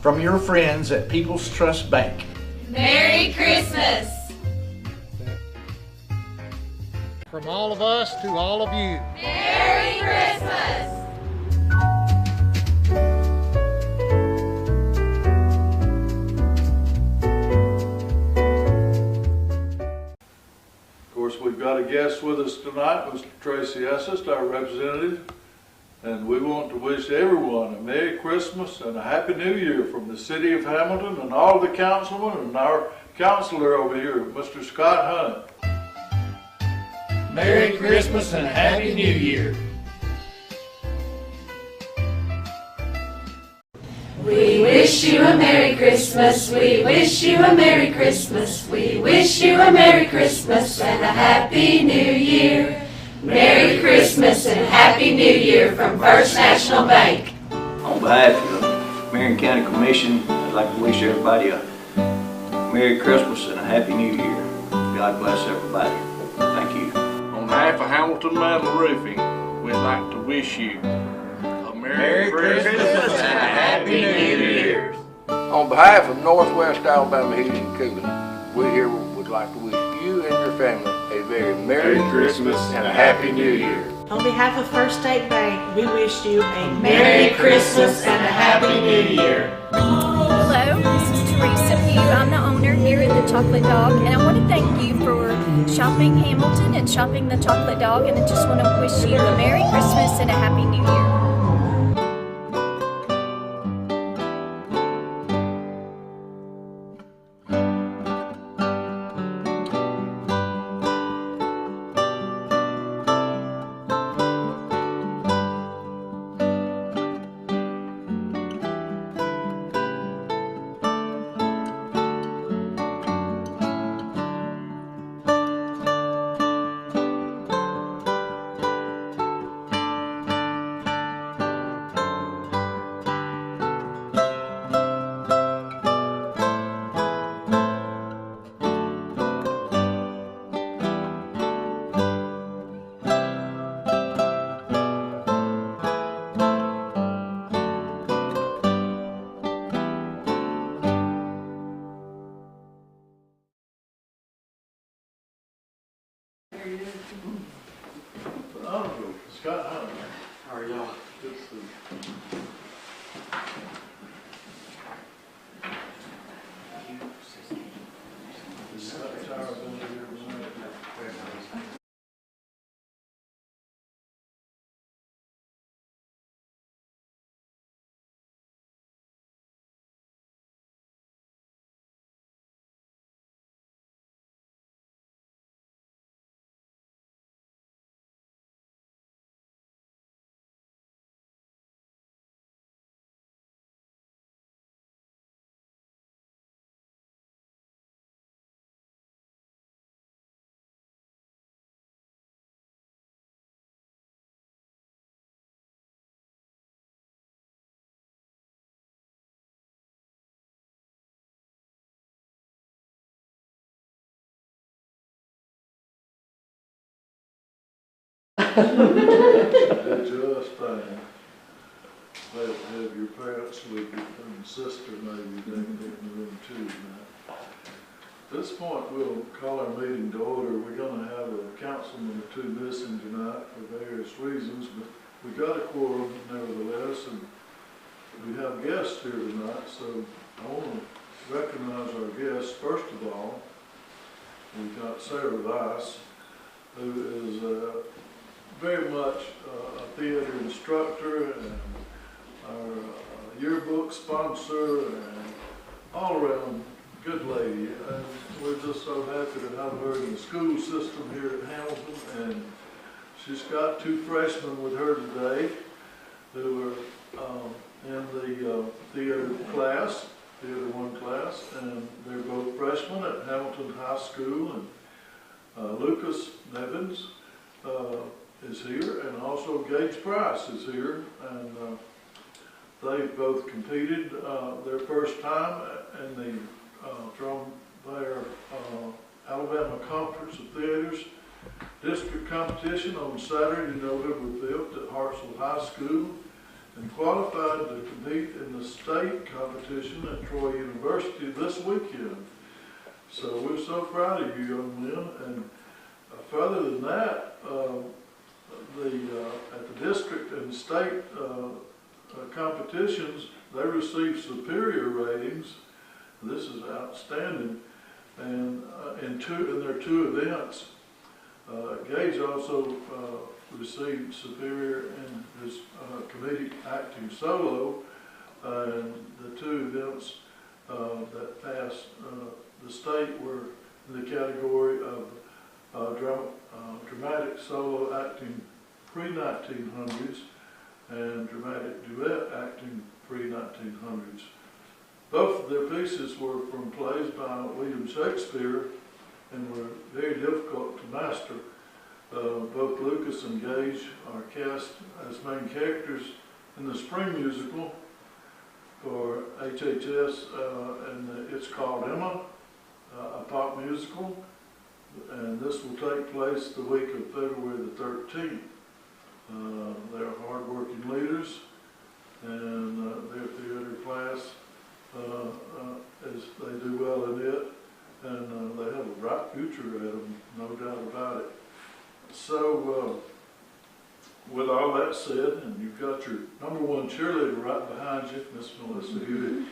from your friends at People's Trust Bank. Merry Christmas! From all of us to all of you. Merry Christmas! Of course, we've got a guest with us tonight, Mr. Tracy Essest, our representative, and we want to wish everyone a Merry Christmas and a Happy New Year from the city of Hamilton and all the councilmen and our counselor over here, Mr. Scott Hunt. Merry Christmas and Happy New Year. We wish you a Merry Christmas, we wish you a Merry Christmas, we wish you a Merry Christmas and a Happy New Year. Merry Christmas and Happy New Year from First National Bank. On behalf of the Marion County Commission, I'd like to wish everybody a Merry Christmas and a Happy New Year. God bless everybody. Thank you. On behalf of Hamilton Metal Roofing, we'd like to wish you a Merry Christmas and a Happy New Year. On behalf of Northwest Alabama Heating and Cooling, we here would like to wish you and your family a very Merry Christmas and a Happy New Year. On behalf of First State Bank, we wish you a Merry Christmas and a Happy New Year. Hello, this is Teresa Pugh. I'm the owner here at the Chocolate Dog, and I want to thank you for shopping Hamilton and shopping the Chocolate Dog, and I just want to wish you a Merry Christmas and a Happy New Year. Honorable Scott Hunt. How are y'all? Good to see you. Is that tower over here tonight? Just fine. Glad to have your parents with you and sister maybe down there in the room too tonight. At this point, we'll call our meeting to order. We're going to have a councilman or two missing tonight for various reasons, but we got a quorum nevertheless, and we have guests here tonight, so I want to recognize our guests. First of all, we've got Sarah Weiss, who is very much a theater instructor and our yearbook sponsor and all around good lady. And we're just so happy to have her in the school system here at Hamilton. And she's got two freshmen with her today who are in the theater class, Theater 1 class, and they're both freshmen at Hamilton High School. And Lucas Nevins is here, and also Gage Price is here, and they've both competed their first time in the from their Alabama Conference of Theaters district competition on Saturday, November 5th at Hartsville High School, and qualified to compete in the state competition at Troy University this weekend. So we're so proud of you young men. And further than that, at the district and state competitions, they received superior ratings. This is outstanding. And in their two events, Gage also received superior in his comedic acting solo, and the two events that passed the state were in the category of dramatic solo acting pre-1900s and dramatic duet acting pre-1900s. Both of their pieces were from plays by William Shakespeare and were very difficult to master. Both Lucas and Gage are cast as main characters in the spring musical for HHS, and it's called Emma, a pop musical, and this will take place the week of February the 13th. They're hard-working leaders, and their theater class, as they do well in it, and they have a bright future at them, no doubt about it. So, with all that said, and you've got your #1 cheerleader right behind you, Miss Melissa Hewitt,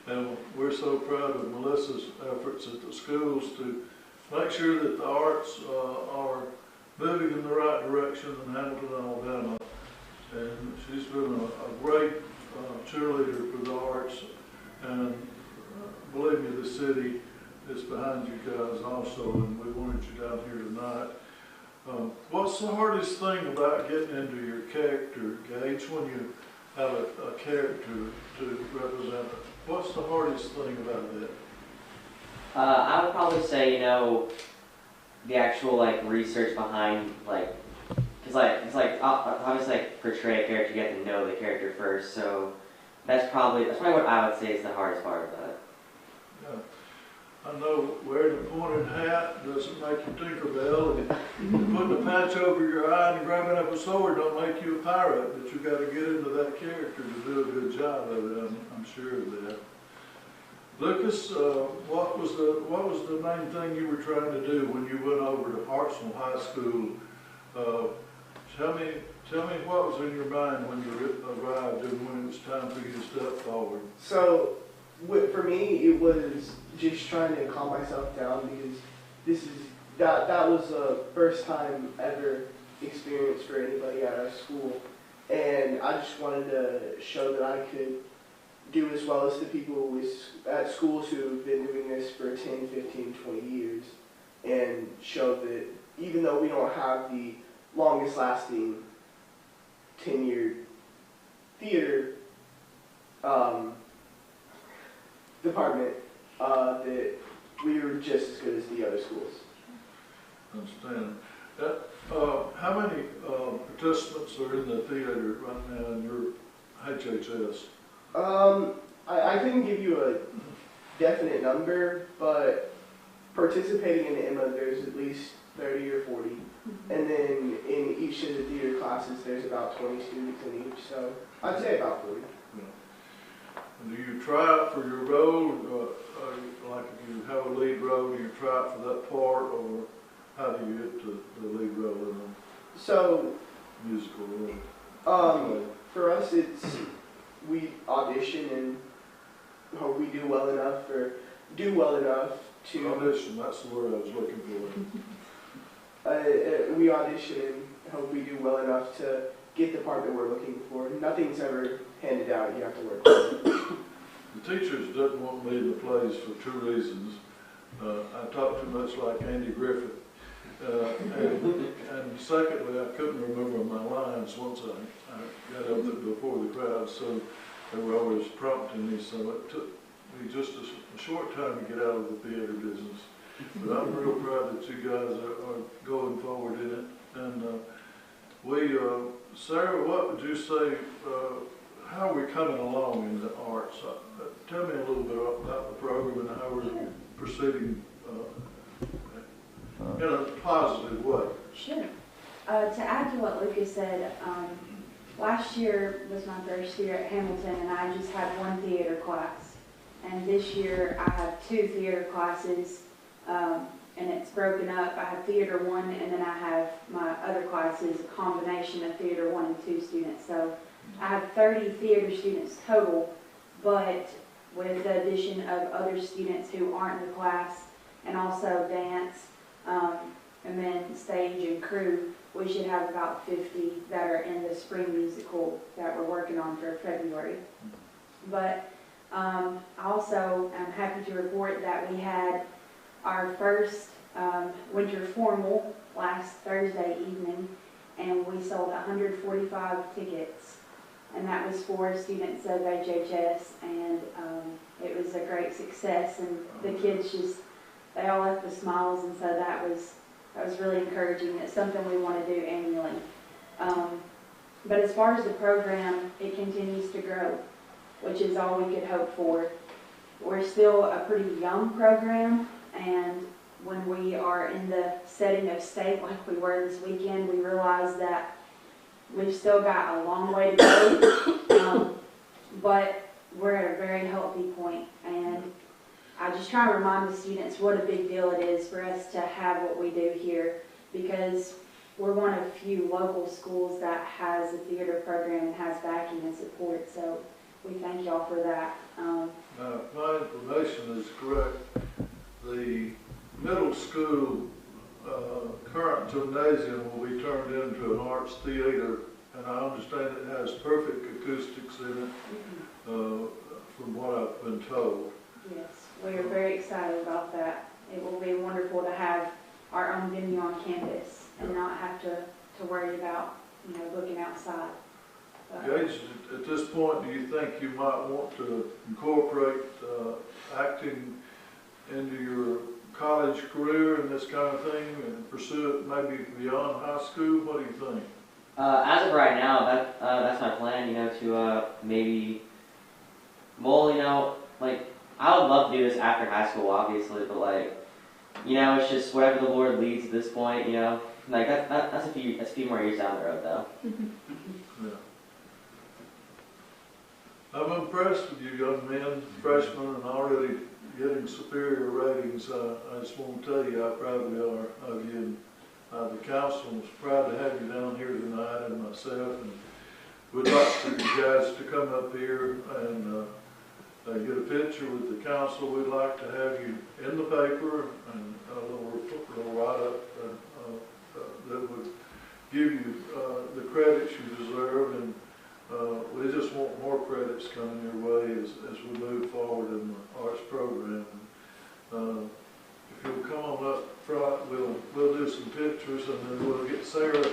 and we're so proud of Melissa's efforts at the schools to make sure that the arts are moving in the right direction in Hamilton, Alabama. And she's been a great cheerleader for the arts, and believe me, the city is behind you guys also, and we wanted you down here tonight. What's the hardest thing about getting into your character, Gage, when you have a character to represent it? What's the hardest thing about that? I would probably say, you know, the actual research behind because it's obviously portray a character, you have to know the character first. So that's probably what I would say is the hardest part about it. Yeah. I know wearing a pointed hat doesn't make you Tinkerbell, and putting a patch over your eye and grabbing up a sword don't make you a pirate, but you got to get into that character to do a good job of it. I'm sure of that. Lucas, what was the main thing you were trying to do when you went over to Hartsville High School? Tell me what was in your mind when you arrived and when it was time for you to step forward. So, for me, it was just trying to calm myself down, because that was the first time ever experience for anybody at our school, and I just wanted to show that I could do as well as the people at schools who have been doing this for 10, 15, 20 years, and show that even though we don't have the longest lasting tenured theater department, that we were just as good as the other schools. I understand. How many participants are in the theater right now in your HHS? I couldn't give you a definite number, but participating in the Emma, there's at least 30 or 40. And then in each of the theater classes, there's about 20 students in each, so I'd say about 40. Yeah. And do you try out for your role, like if you have a lead role, do you try out for that part, or how do you get to the lead role in a musical role? For us, it's we audition and hope we do well enough to audition. That's the word I was looking for. We audition and hope we do well enough to get the part that we're looking for. Nothing's ever handed out. You have to work for it. The teachers didn't want me in the plays for two reasons. I talk too much like Andy Griffith. And secondly, I couldn't remember my lines once I got up there before the crowd, so they were always prompting me, so it took me just a short time to get out of the theater business. But I'm real proud that you guys are going forward in it. And Sarah, what would you say, how are we coming along in the arts? Tell me a little bit about the program and how we're proceeding in a positive way. Sure. To add to what Lucas said, Last year was my first year at Hamilton, and I just had one theater class. And this year I have 2 theater classes, and it's broken up. I have theater 1, and then I have my other classes, a combination of theater 1 and 2 students. So I have 30 theater students total, but with the addition of other students who aren't in the class, and also dance, and then stage and crew, we should have about 50 that are in the spring musical that we're working on for February. But also, I'm happy to report that we had our first winter formal last Thursday evening, and we sold 145 tickets, and that was for students of HHS, and it was a great success, and the kids just, they all left with smiles, and so that was really encouraging. It's something we want to do annually. But as far as the program, it continues to grow, which is all we could hope for. We're still a pretty young program, and when we are in the setting of state like we were this weekend, we realize that we've still got a long way to go, but we're at a very healthy point, and I just try to remind the students what a big deal it is for us to have what we do here, because we're one of few local schools that has a theater program and has backing and support, so we thank y'all for that. Now, if my information is correct, the middle school current gymnasium will be turned into an arts theater, and I understand it has perfect acoustics in it, from what I've been told. Yes, we are very excited about that. It will be wonderful to have our own venue on campus and not have to worry about, looking outside. Gage, at this point, do you think you might want to incorporate acting into your college career and this kind of thing, and pursue it maybe beyond high school? What do you think? As of right now, that's my plan. To maybe, well, I would love to do this after high school, obviously, but it's just whatever the Lord leads at this point. That's a few more years down the road, though. Yeah. I'm impressed with you young men, freshmen, and already getting superior ratings. I just want to tell you how proud we are of you. And the council was proud to have you down here tonight, and myself. And we'd like for you guys to come up here and get a picture with the council. We'd like to have you in the paper and a little write-up that would give you the credits you deserve. And we just want more credits coming your way as we move forward in the arts program. If you'll come on up front, we'll do some pictures, and then we'll get Sarah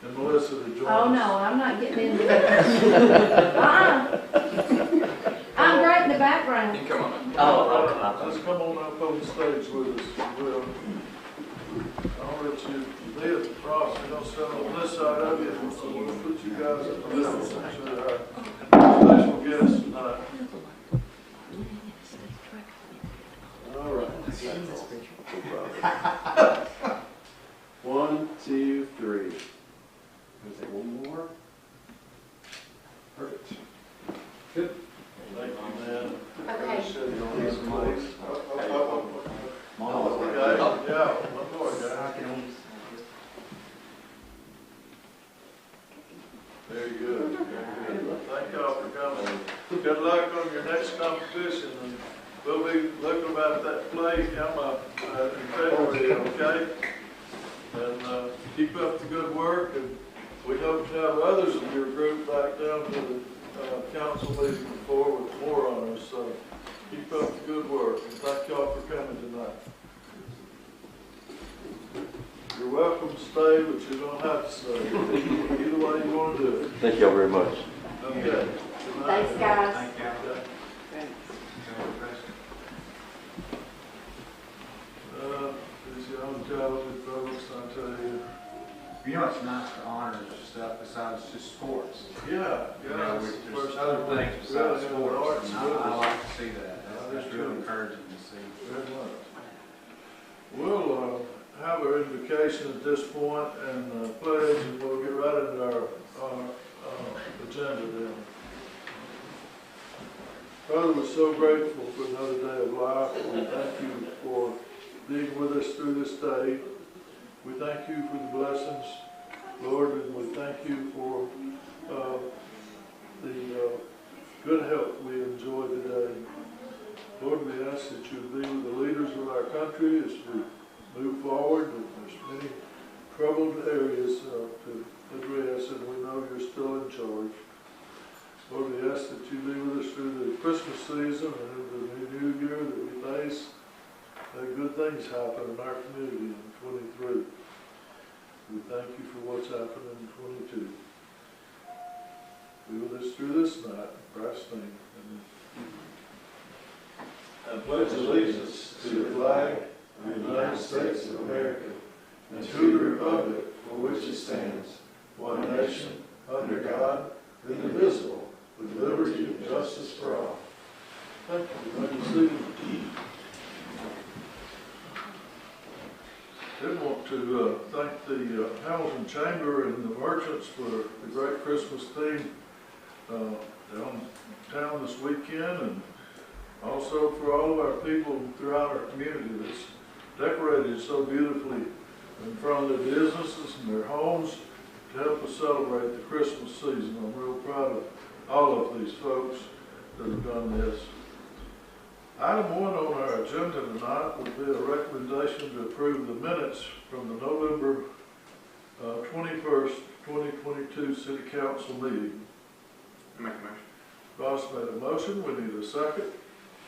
and Melissa to join us. Oh no, I'm not getting into it. I'm right in the background. You come on. Just come on up on the stage with us. I'll let you live across. You don't stand on this side of you, so we'll put you guys in the middle. Special guest tonight. All right. 1, 2, 3. Is there one more? Perfect. Good. Thank you, man. Okay. Yeah, one more, guys. Very good. Thank y'all for coming. Good luck on your next competition, and we'll be looking about that play come up in February, okay? And keep up the good work, and we hope to have others of your group back down to the council meeting before with more on us. So keep up the good work, and thank y'all for coming tonight. You're welcome to stay, but you don't have to stay. Either way you want to do it. Thank y'all very much. Okay. Good night. Thanks, guys. Thank you. These young talented folks, I tell you. It's nice to honor stuff besides just sports. Yeah, There's other things besides sports, and I like to see that. That's really encouraging to see. Very much. We'll have our invocation at this point and pledge, and we'll get right into our agenda then. Father, we're so grateful for another day of life. We thank you for being with us through this day. We thank you for the blessings, Lord, and we thank you for the good health we enjoy today. Lord, we ask that you be with the leaders of our country as we move forward. There's many troubled areas to address, and we know you're still in charge. Lord, we ask that you be with us through the Christmas season and into the new year that we face. May good things happen in our community in 23. We thank you for what's happened in 22. Be with us through this night. In Christ's name, amen. I pledge allegiance to the flag of the United States of America and to the republic for which it stands, one nation, under God, indivisible, with liberty and justice for all. Thank you. Thank you, Stephen. I did want to thank the Hamilton Chamber and the merchants for the great Christmas theme downtown this weekend, and also for all of our people throughout our community that's decorated so beautifully in front of their businesses and their homes to help us celebrate the Christmas season. I'm real proud of all of these folks that have done this. Item 1 on our agenda tonight would be a recommendation to approve the minutes from the November 21st, 2022 City Council meeting. Make a motion. Ross made a motion. We need a second.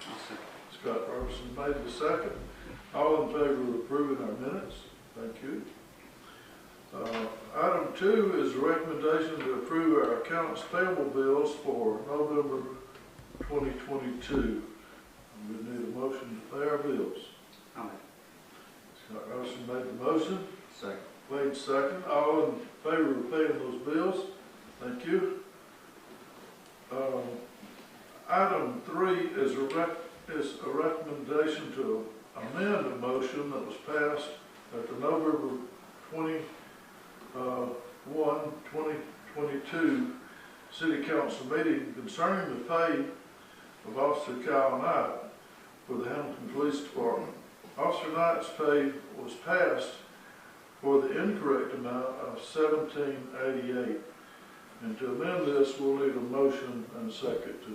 I'll second. Scott Robertson made the second. All in favor of approving our minutes? Thank you. Item 2 is a recommendation to approve our accounts payable bills for November 2022. We need a motion to pay our bills. I'll make it. Scott Robertson made the motion. Second. Wade second. All in favor of paying those bills? Thank you. Item 3 is a recommendation to amend a motion that was passed at the November 2022 City Council meeting concerning the pay of Officer Kyle Knight for the Hamilton Police Department. Officer Knight's pay was passed for the incorrect amount of $17.88. And to amend this, we'll need a motion and a second to.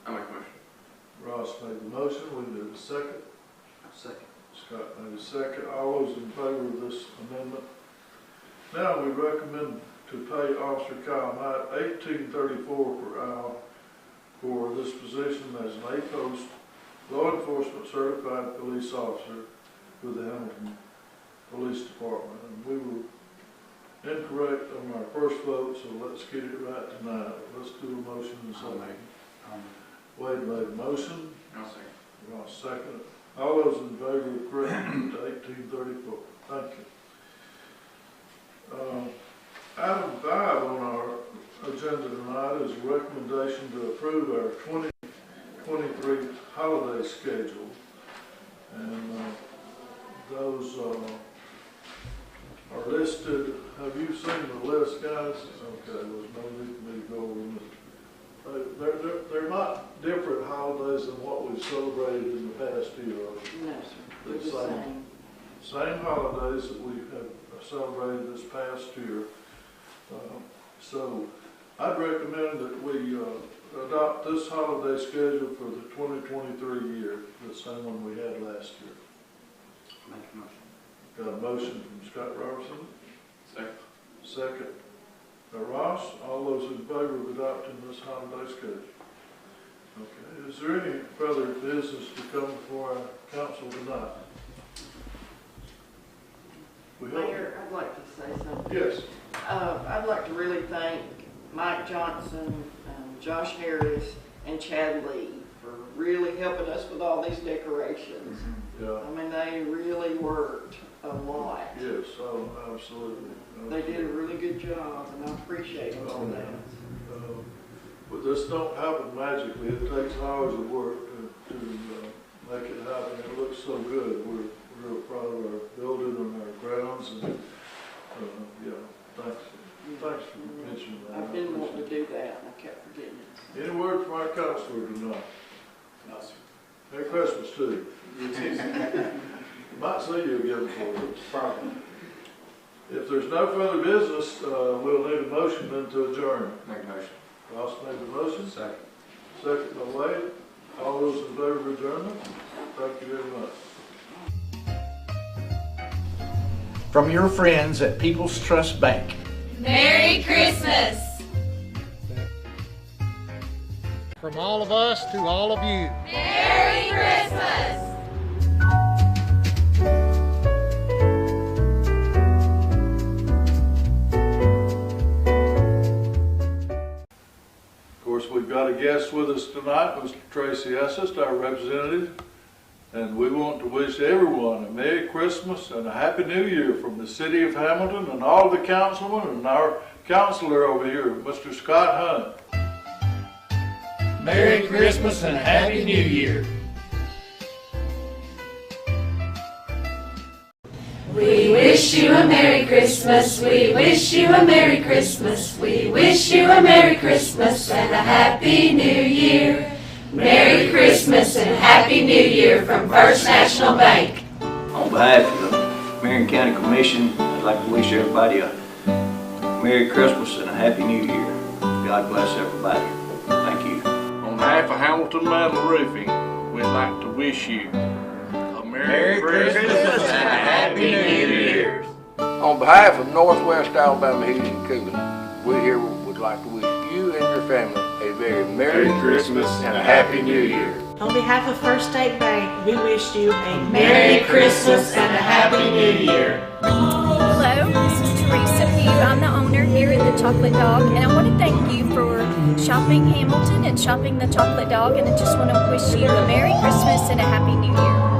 I'll make a motion. Ross made the motion. We need a second. Second. Scott made a second. All those in favor of this amendment? Now we recommend to pay Officer Kyle Knight $18.34 per hour for this position as an A-post law enforcement certified police officer with the Hamilton Police Department. And we were incorrect on our first vote, so let's get it right tonight. Let's do a motion and second. Wade made a motion. I'll second. Ross second. All those in favor of correcting to 1834. Thank you. Item 5 on our agenda tonight is a recommendation to approve our 2023 holiday schedule. And those are listed. Have you seen the list, guys? Okay, there's no need for me to go over them. They're not different holidays than what we've celebrated in the past year. No, sir. They're the same. Same holidays that we have celebrated this past year. So I'd recommend that we adopt this holiday schedule for the 2023 year, the same one we had last year. Make a motion. Got a motion from Scott Robertson. Second. Second. Ross, all those in favor of adopting this holiday schedule? Okay, is there any further business to come before our council tonight? Mayor, I'd like to say something. Yes. I'd like to really thank Mike Johnson, Josh Harris, and Chad Lee for really helping us with all these decorations. Yeah. I mean, they really worked a lot. Yes, oh, absolutely. They did a really good job, and I appreciate all that. But this don't happen magically. It takes hours of work to make it happen. It looks so good. We're real proud of our building and our grounds. And yeah, thanks for mentioning that. I've been wanting password or not? No, sir. Merry Christmas too. You too, sir. Might see you again before this. Probably. If there's no further business, we'll need a motion then to adjourn. Make a motion. Ross made the motion. Second. Second by Wade. All those in favor of adjournment? Thank you very much. From your friends at People's Trust Bank. Merry Christmas! From all of us to all of you. Merry Christmas! Of course, we've got a guest with us tonight, Mr. Tracy Essest, our representative, and we want to wish everyone a Merry Christmas and a Happy New Year from the city of Hamilton and all the councilmen and our counselor over here, Mr. Scott Hunt. Merry Christmas and Happy New Year. We wish you a Merry Christmas, we wish you a Merry Christmas, we wish you a Merry Christmas and a Happy New Year. Merry Christmas and Happy New Year from First National Bank. On behalf of the Marion County Commission, I'd like to wish everybody a Merry Christmas and a Happy New Year. God bless everybody. Thank you. On behalf of Hamilton Metal Roofing, we'd like to wish you a Merry Christmas and a Happy New Year. On behalf of Northwest Alabama Heating and Cooling, we here would like to wish you and your family a very Merry Christmas and a Happy New Year. On behalf of First State Bank, we wish you a Merry Christmas and a Happy New Year. Hello, this is Teresa Pugh. I'm the owner here at the Chocolate Dog, and I want to thank you for shopping Hamilton and shopping the Chocolate Dog, and I just want to wish you a Merry Christmas and a Happy New Year.